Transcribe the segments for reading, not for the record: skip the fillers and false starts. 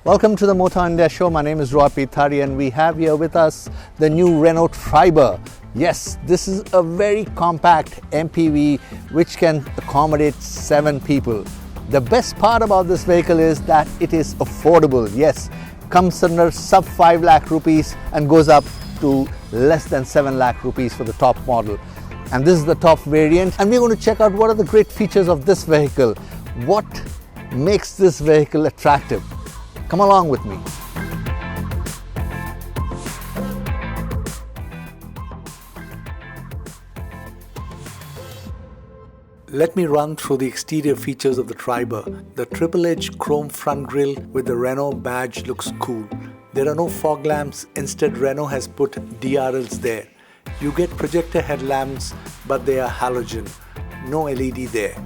Welcome to the Motown India show. My name is Tharyan. We have here with us the new Renault Triber. Yes, this is a very compact MPV which can accommodate 7 people. The best part about this vehicle is that it is affordable. Yes, comes under sub 5 lakh rupees and goes up to less than 7 lakh rupees for the top model. And this is the top variant, and we're going to check out what are the great features of this vehicle. What makes this vehicle attractive? Come along with me. Let me run through the exterior features of the Triber. The triple edge chrome front grille with the Renault badge looks cool. There are no fog lamps, instead Renault has put DRLs there. You get projector headlamps, but they are halogen, no LED there.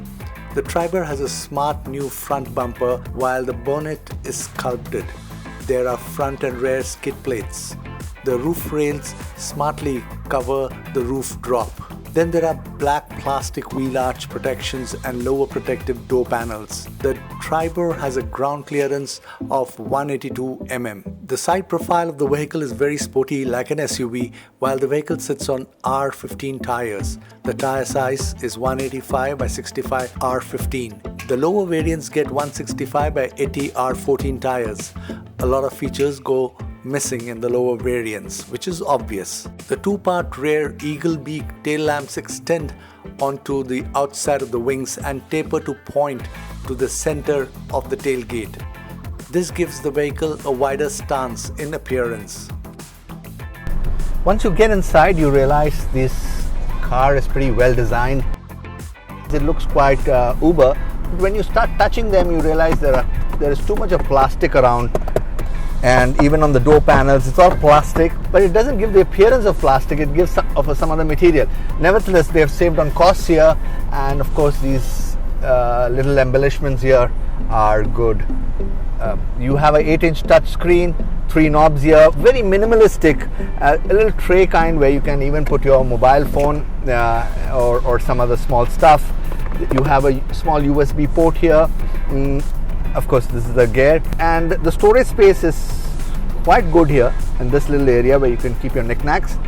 The Triber has a smart new front bumper while the bonnet is sculpted. There are front and rear skid plates. The roof rails smartly cover the roof drop. Then there are black plastic wheel arch protections and lower protective door panels. The Triber has a ground clearance of 182 mm. The side profile of the vehicle is very sporty like an SUV, while the vehicle sits on R15 tires. The tire size is 185 by 65 R15. The lower variants get 165 by 80 R14 tires. A lot of features go missing in the lower variants, which is obvious. The two-part rear eagle beak tail lamps extend onto the outside of the wings and taper to point to the center of the tailgate. This gives the vehicle a wider stance in appearance. Once you get inside, you realize this car is pretty well designed. It looks quite uber. When you start touching them, you realize there is too much of plastic around. And even on the door panels, it's all plastic, but it doesn't give the appearance of plastic, it gives some other material. Nevertheless, they have saved on costs here, and of course these little embellishments here are good. You have an 8-inch touch screen, 3 knobs here, very minimalistic, a little tray kind where you can even put your mobile phone or some other small stuff. You have a small USB port here. Of course, this is the gear, and the storage space is quite good here in this little area where you can keep your knickknacks.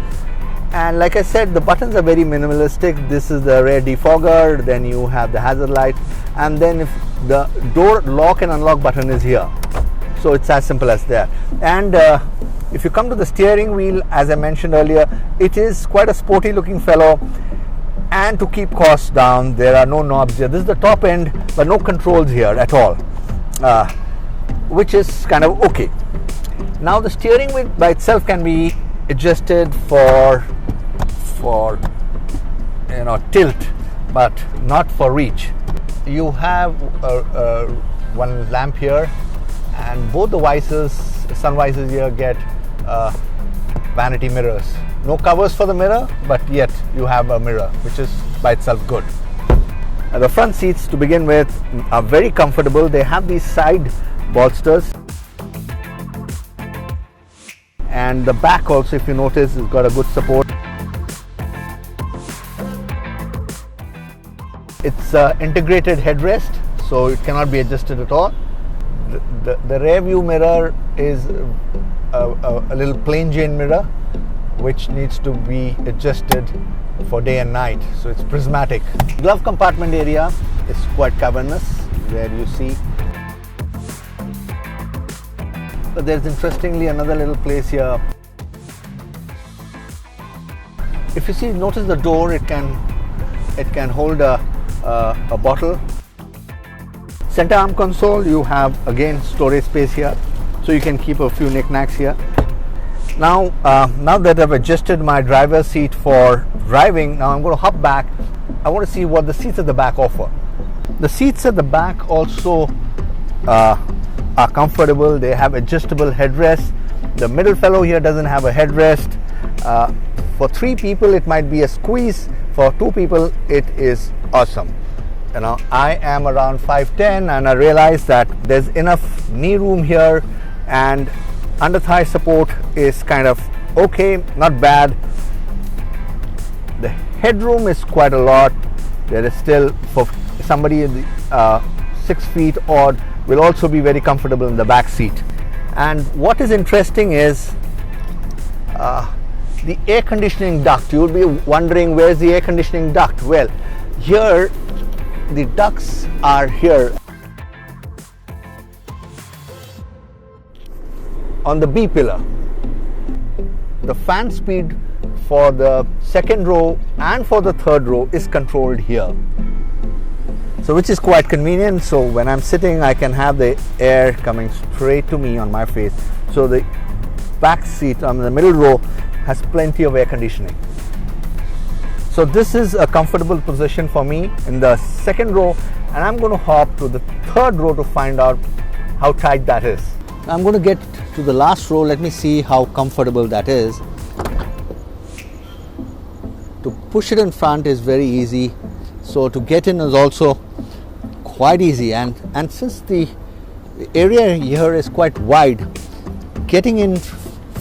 And like I said, the buttons are very minimalistic. This is the rear defogger, then you have the hazard light, and then if the door lock and unlock button is here. So it's as simple as that. And if you come to the steering wheel, as I mentioned earlier, it is quite a sporty looking fellow. And to keep costs down, there are no knobs here. This is the top end, but no controls here at all. Which is kind of okay. Now the steering wheel by itself can be adjusted for tilt, but not for reach. You have one lamp here, and both the sun visors here get vanity mirrors. No covers for the mirror, but yet you have a mirror, which is by itself good. The front seats to begin with are very comfortable. They have these side bolsters, and the back also, if you notice, has got a good support. It's integrated headrest, so it cannot be adjusted at all. The rear view mirror is a little plain Jane mirror, which needs to be adjusted for day and night, so it's prismatic. Glove compartment area is quite cavernous, where you see. But there's interestingly another little place here. If you see, notice the door, it can hold a bottle. Center arm console, you have again storage space here, so you can keep a few knickknacks here. Now that I've adjusted my driver's seat for driving, now I'm going to hop back. I want to see what the seats at the back offer. The seats at the back also are comfortable. They have adjustable headrests. The middle fellow here doesn't have a headrest. For 3 people, it might be a squeeze. For 2 people, it is awesome. I am around 5'10", and I realize that there's enough knee room here, and under thigh support is kind of okay, not bad. The headroom is quite a lot. There is still, for somebody in the 6 feet odd, will also be very comfortable in the back seat. And what is interesting is the air conditioning duct. You will be wondering, where's the air conditioning duct? Well, here the ducts are here on the B pillar. The fan speed for the second row and for the third row is controlled here. So which is quite convenient. So when I'm sitting, I can have the air coming straight to me on my face. So the back seat on the middle row has plenty of air conditioning. So this is a comfortable position for me in the second row, and I'm going to hop to the third row to find out how tight that is. I'm going to get to the last row. Let me see how comfortable that is. To push it in front is very easy. So to get in is also quite easy, and since the area here is quite wide, getting in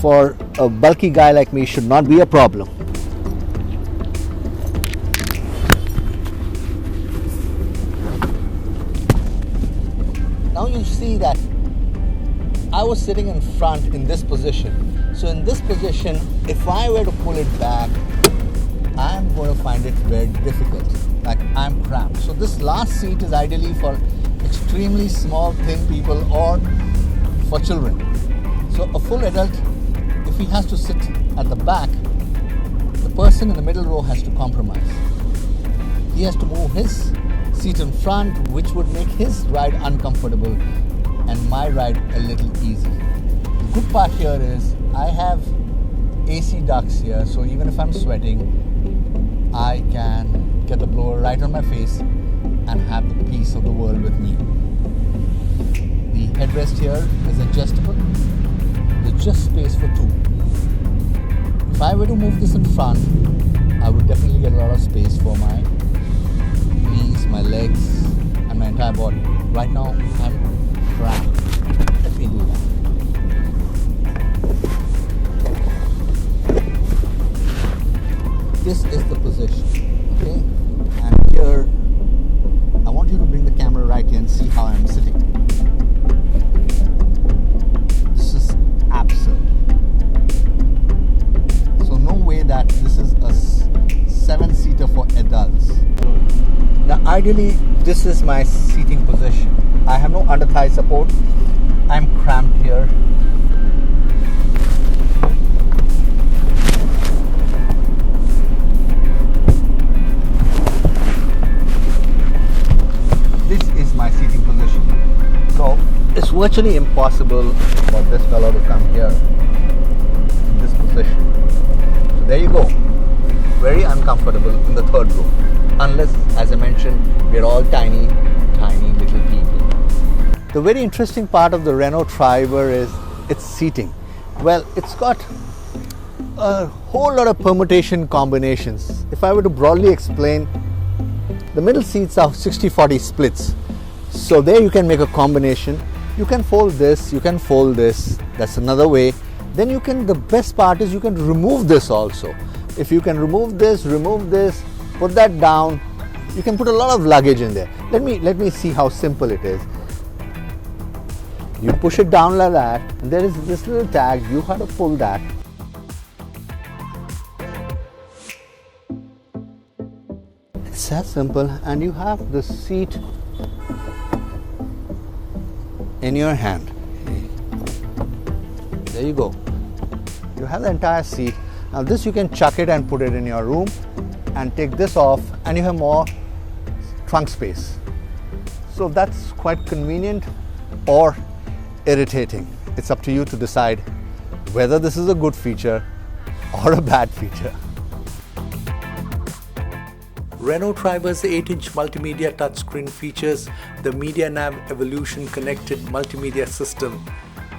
for a bulky guy like me should not be a problem. Now you see that I was sitting in front in this position. So in this position, if I were to pull it back, I'm going to find it very difficult. Like I'm cramped. So this last seat is ideally for extremely small, thin people or for children. So a full adult, if he has to sit at the back, the person in the middle row has to compromise. He has to move his seat in front, which would make his ride uncomfortable and my ride a little easy. The good part here is I have AC ducts here, so even if I'm sweating, I can get the blower right on my face and have the peace of the world with me. The headrest here is adjustable. There's just space for two. If I were to move this in front, I would definitely get a lot of space for my knees, my legs, and my entire body. Right now, I'm cramped. Let me do that. This is the position, okay? And here, I want you to bring the camera right here and see how I'm sitting. This is absurd. So no way that this is a 7-seater for adults. Now ideally, this is my seating position. I have no under thigh support. I'm cramped here. This is my seating position. So it's virtually impossible for this fellow to come here in this position. So there you go. Very uncomfortable in the third row. Unless, as I mentioned, we're all tiny, tiny little people. The very interesting part of the Renault Triber is its seating. Well, it's got a whole lot of permutation combinations. If I were to broadly explain, the middle seats are 60-40 splits. So there you can make a combination. You can fold this, you can fold this. That's another way. Then you can, the best part is you can remove this also. If you can remove this, put that down, you can put a lot of luggage in there. Let me see how simple it is. You push it down like that, and there is this little tag, you have to pull that. It's that simple, and you have the seat in your hand. There you go. You have the entire seat. Now this you can chuck it and put it in your room and take this off, and you have more trunk space. So that's quite convenient or irritating. It's up to you to decide whether this is a good feature or a bad feature. Renault Triber's 8-inch multimedia touchscreen features the MediaNav Evolution connected multimedia system.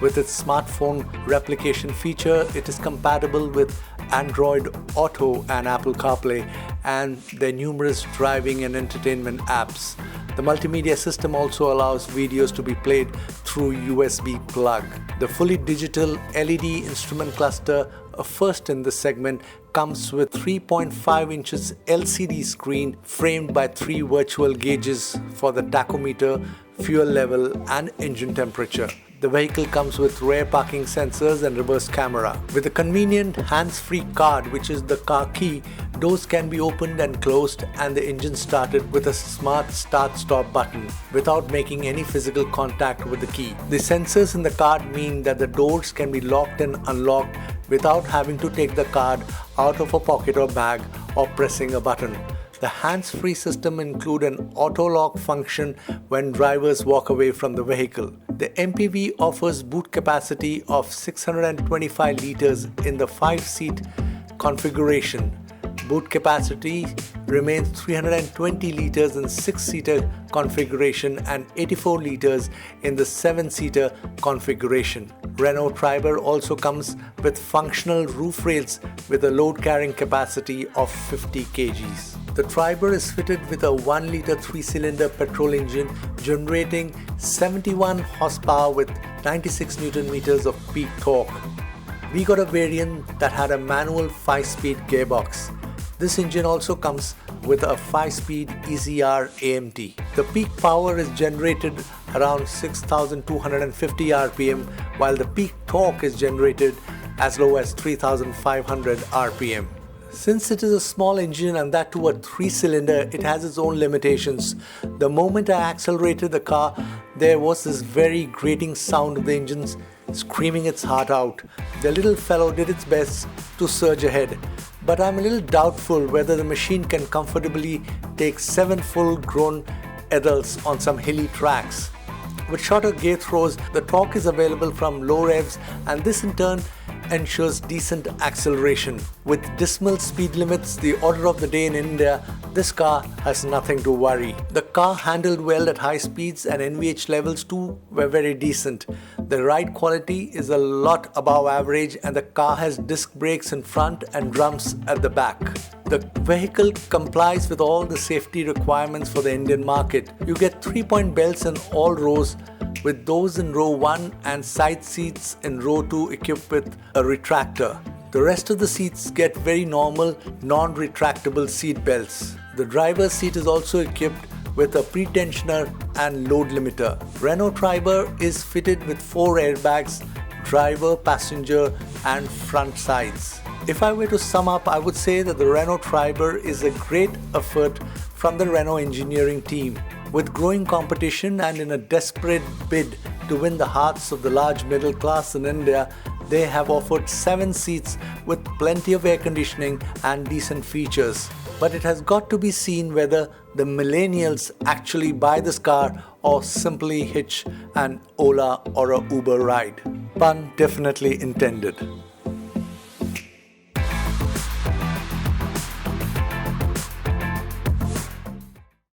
With its smartphone replication feature, it is compatible with Android Auto and Apple CarPlay and their numerous driving and entertainment apps. The multimedia system also allows videos to be played through USB plug. The fully digital LED instrument cluster, a first in this segment, comes with 3.5 inches LCD screen framed by 3 virtual gauges for the tachometer, fuel level and engine temperature. The vehicle comes with rear parking sensors and reverse camera. With a convenient hands-free card, which is the car key, doors can be opened and closed and the engine started with a smart start-stop button without making any physical contact with the key. The sensors in the card mean that the doors can be locked and unlocked without having to take the card out of a pocket or bag or pressing a button. The hands-free system includes an auto-lock function when drivers walk away from the vehicle. The MPV offers boot capacity of 625 liters in the 5-seat configuration. Boot capacity remains 320 liters in 6-seater configuration and 84 liters in the 7-seater configuration. Renault Triber also comes with functional roof rails with a load carrying capacity of 50 kgs. The Triber is fitted with a 1-liter 3-cylinder petrol engine generating 71 horsepower with 96 Newton meters of peak torque. We got a variant that had a manual 5-speed gearbox. This engine also comes with a 5-speed ECR AMT. The peak power is generated around 6,250 RPM, while the peak torque is generated as low as 3,500 RPM. Since it is a small engine and that too a 3-cylinder, it has its own limitations. The moment I accelerated the car, there was this very grating sound of the engine screaming its heart out. The little fellow did its best to surge ahead, but I'm a little doubtful whether the machine can comfortably take 7 full-grown adults on some hilly tracks. With shorter gear throws, the torque is available from low revs, and this in turn ensures decent acceleration. With dismal speed limits the order of the day in India, this car has nothing to worry. The car handled well at high speeds and NVH levels too were very decent. The ride quality is a lot above average and the car has disc brakes in front and drums at the back. The vehicle complies with all the safety requirements for the Indian market. You get 3-point belts in all rows, with those in row 1 and side seats in row 2 equipped with a retractor. The rest of the seats get very normal, non-retractable seat belts. The driver's seat is also equipped with a pre-tensioner and load limiter. Renault Triber is fitted with 4 airbags, driver, passenger and front sides. If I were to sum up, I would say that the Renault Triber is a great effort from the Renault engineering team. With growing competition and in a desperate bid to win the hearts of the large middle class in India, they have offered 7 seats with plenty of air conditioning and decent features. But it has got to be seen whether the millennials actually buy this car or simply hitch an Ola or a Uber ride. Pun definitely intended.